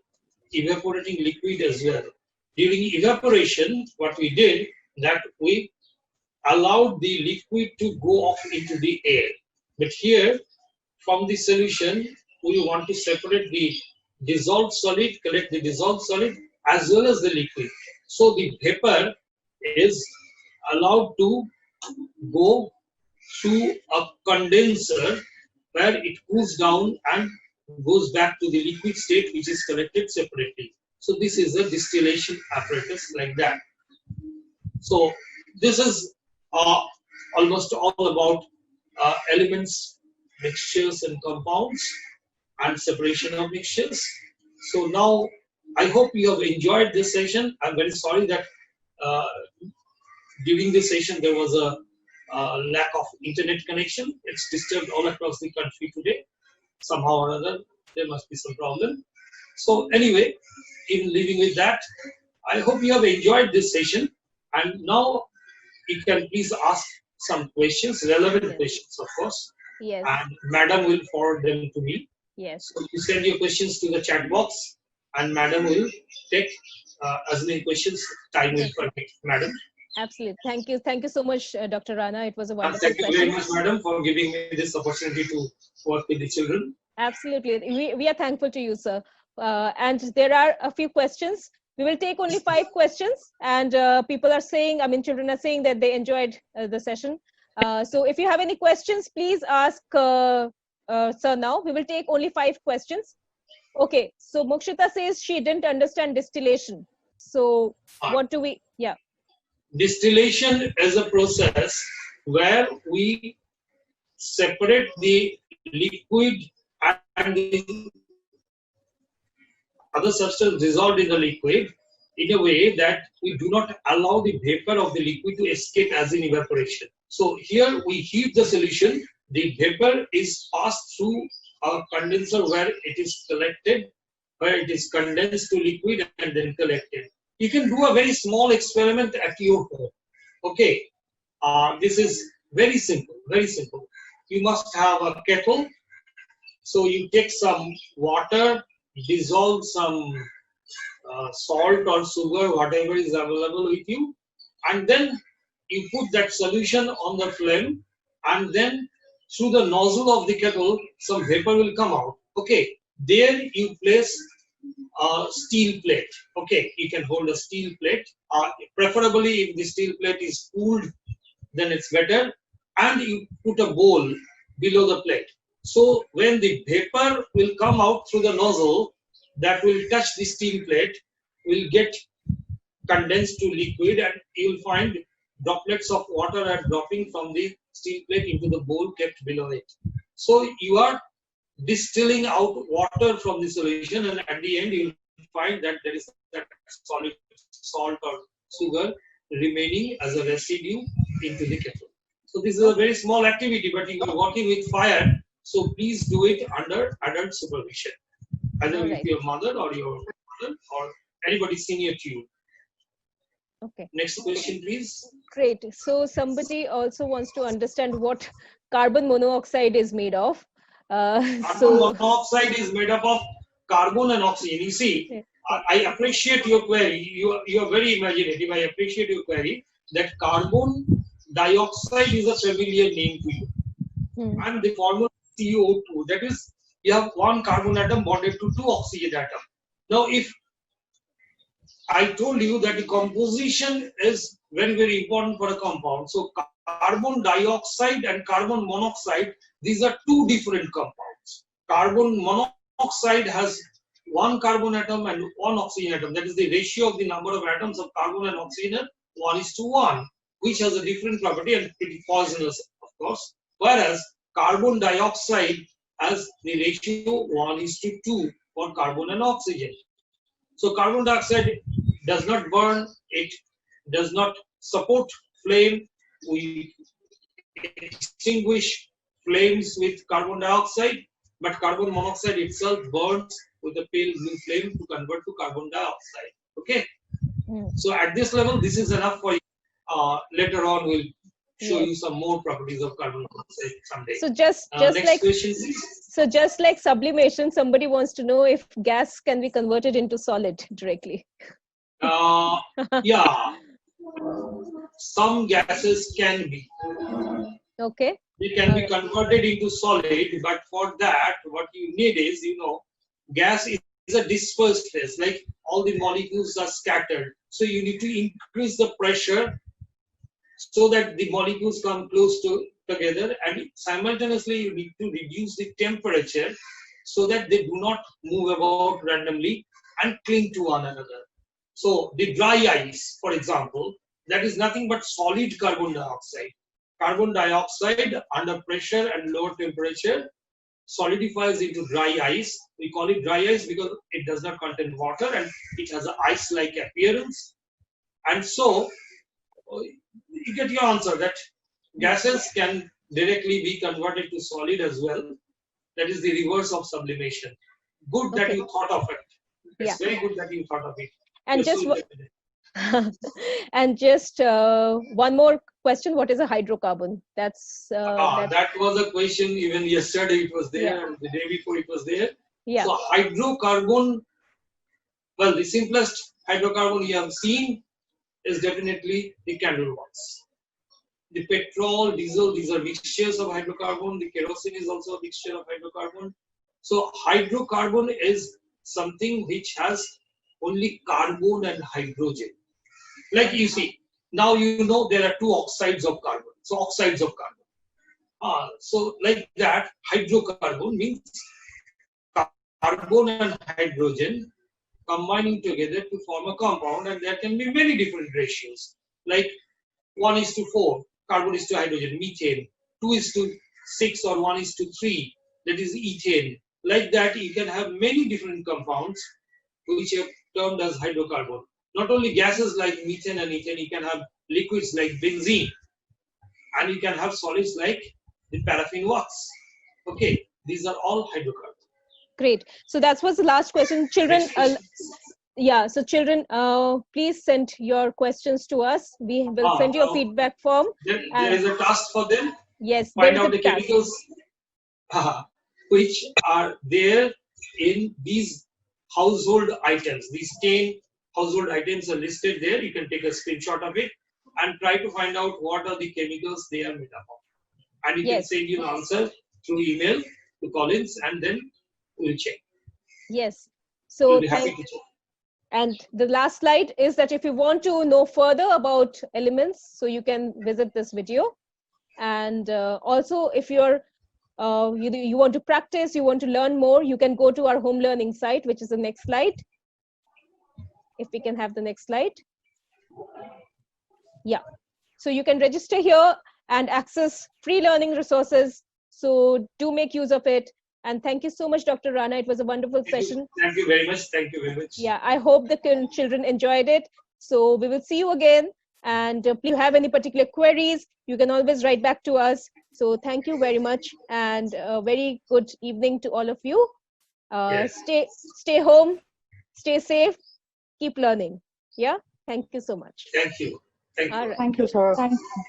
[SPEAKER 1] evaporating liquid as well. During evaporation, what we did, that we allowed the liquid to go off into the air. But here, from the solution, we want to separate the dissolved solid, collect the dissolved solid as well as the liquid. So the vapor is allowed to go through a condenser where it cools down and goes back to the liquid state, which is collected separately. So this is a distillation apparatus like that. So this is almost all about elements, mixtures and compounds, and separation of mixtures. So now I hope you have enjoyed this session. I'm very sorry that during this session there was a lack of internet connection. It's disturbed all across the country today. Somehow or other, there must be some problem. So anyway, in leaving with that, I hope you have enjoyed this session. And now you can please ask some questions, relevant questions, of course.
[SPEAKER 2] Yes.
[SPEAKER 1] And Madam will forward them to me.
[SPEAKER 2] Yes.
[SPEAKER 1] So you send your questions to the chat box, and Madam will take as many questions time will permit. Madam.
[SPEAKER 2] Absolutely. Thank you so much, Dr. Rana. It was a
[SPEAKER 1] And
[SPEAKER 2] wonderful
[SPEAKER 1] thank you
[SPEAKER 2] session.
[SPEAKER 1] very much, Madam, for giving me this opportunity to work with the children.
[SPEAKER 2] Absolutely. We are thankful to you, sir. And there are a few questions. We will take only 5 questions. And people are saying, children are saying that they enjoyed the session. So if you have any questions, please ask sir now. We will take only 5 questions. Okay. So Mokshita says she didn't understand distillation. So what do we, yeah.
[SPEAKER 1] Distillation is a process where we separate the liquid and the other substance dissolved in the liquid in a way that we do not allow the vapor of the liquid to escape as in evaporation. So here we heat the solution, the vapor is passed through a condenser where it is collected, where it is condensed to liquid and then collected. You can do a very small experiment at your home. Okay, this is very simple, very simple. You must have a kettle. So you take some water, dissolve some salt or sugar, whatever is available with you, and then you put that solution on the flame, and then through the nozzle of the kettle, some vapor will come out. Okay, there you place a steel plate. Okay, you can hold a steel plate. Preferably, if the steel plate is cooled, then it's better. And you put a bowl below the plate. So when the vapor will come out through the nozzle, that will touch the steel plate, will get condensed to liquid, and you will find droplets of water are dropping from the steel plate into the bowl kept below it. So you are distilling out water from the solution, and at the end you will find that there is that solid salt or sugar remaining as a residue into the kettle. So this is a very small activity, but you are working with fire, so please do it under adult supervision, either with your mother or your father or anybody senior to you.
[SPEAKER 2] Okay.
[SPEAKER 1] Next question, please.
[SPEAKER 2] Great. So somebody also wants to understand what carbon monoxide is made of.
[SPEAKER 1] Carbon monoxide is made up of carbon and oxygen. You see, I appreciate your query. You are very imaginative. I appreciate your query that carbon dioxide is a familiar name to you. And the formula CO2, that is, you have one carbon atom bonded to 2 oxygen atoms. Now, if I told you that the composition is very, very important for a compound. So carbon dioxide and carbon monoxide, these are 2 different compounds. Carbon monoxide has one carbon atom and one oxygen atom. That is the ratio of the number of atoms of carbon and oxygen, 1:1, which has a different property and pretty poisonous, of course. Whereas carbon dioxide has the ratio 1:2 for carbon and oxygen. So carbon dioxide does not burn, it does not support flame. We extinguish flames with carbon dioxide, but carbon monoxide itself burns with a pale blue flame to convert to carbon dioxide. Okay. So at this level, this is enough for you. Later on, we'll show you some more properties of carbon monoxide someday.
[SPEAKER 2] So just
[SPEAKER 1] next
[SPEAKER 2] like
[SPEAKER 1] question, please.
[SPEAKER 2] so just like sublimation, somebody wants to know if gas can be converted into solid directly.
[SPEAKER 1] Yeah, some gases can be.
[SPEAKER 2] Okay.
[SPEAKER 1] They can be converted into solid, but for that, what you need is, gas is a dispersed phase, like all the molecules are scattered. So you need to increase the pressure so that the molecules come close together, and simultaneously you need to reduce the temperature so that they do not move about randomly and cling to one another. So the dry ice, for example, that is nothing but solid carbon dioxide. Carbon dioxide under pressure and lower temperature solidifies into dry ice. We call it dry ice because it does not contain water and it has an ice-like appearance. And so you get your answer that gases can directly be converted to solid as well. That is the reverse of sublimation. Good that you thought of it. It's very good that you thought of it.
[SPEAKER 2] And just one more question: what is a hydrocarbon?
[SPEAKER 1] That was a question even yesterday. It was there, and the day before it was there.
[SPEAKER 2] Yeah.
[SPEAKER 1] So hydrocarbon. Well, the simplest hydrocarbon you have seen is definitely the candle wax. The petrol, diesel, these are mixtures of hydrocarbon. The kerosene is also a mixture of hydrocarbon. So hydrocarbon is something which has only carbon and hydrogen. Like you see, now you know there are two oxides of carbon. So oxides of carbon. So like that, hydrocarbon means carbon and hydrogen combining together to form a compound, and there can be many different ratios, like 1:4 carbon is to hydrogen, methane, 2:6 or 1:3, that is ethane. Like that, you can have many different compounds which are termed as hydrocarbon. Not only gases like methane and ethane, you can have liquids like benzene, and you can have solids like the paraffin wax. Okay, these are all hydrocarbons.
[SPEAKER 2] Great. So that was the last question. Children, so children, please send your questions to us. We will send you a feedback form.
[SPEAKER 1] There is a task for them.
[SPEAKER 2] Yes.
[SPEAKER 1] Find out the chemicals which are there in these household items. These 10 household items are listed there. You can take a screenshot of it and try to find out what are the chemicals they are made up of. And you can send you an answer through email to Collins, and then we'll check.
[SPEAKER 2] Yes. So
[SPEAKER 1] we'll be happy to check.
[SPEAKER 2] And the last slide is that if you want to know further about elements, so you can visit this video. And also, if you're you want to practice, you want to learn more, you can go to our home learning site, which is the next slide. If we can have the next slide. Yeah. So you can register here and access free learning resources. So do make use of it. And thank you so much, Dr. Rana. It was a wonderful session.
[SPEAKER 1] Thank you very much. Thank you very much.
[SPEAKER 2] Yeah, I hope the children enjoyed it. So we will see you again. And if you have any particular queries, you can always write back to us. So thank you very much, and a very good evening to all of you. Stay home, stay safe, keep learning. Yeah, thank you so much.
[SPEAKER 1] Thank you. Thank you.
[SPEAKER 2] All right.
[SPEAKER 3] Thank you, sir. Thank you.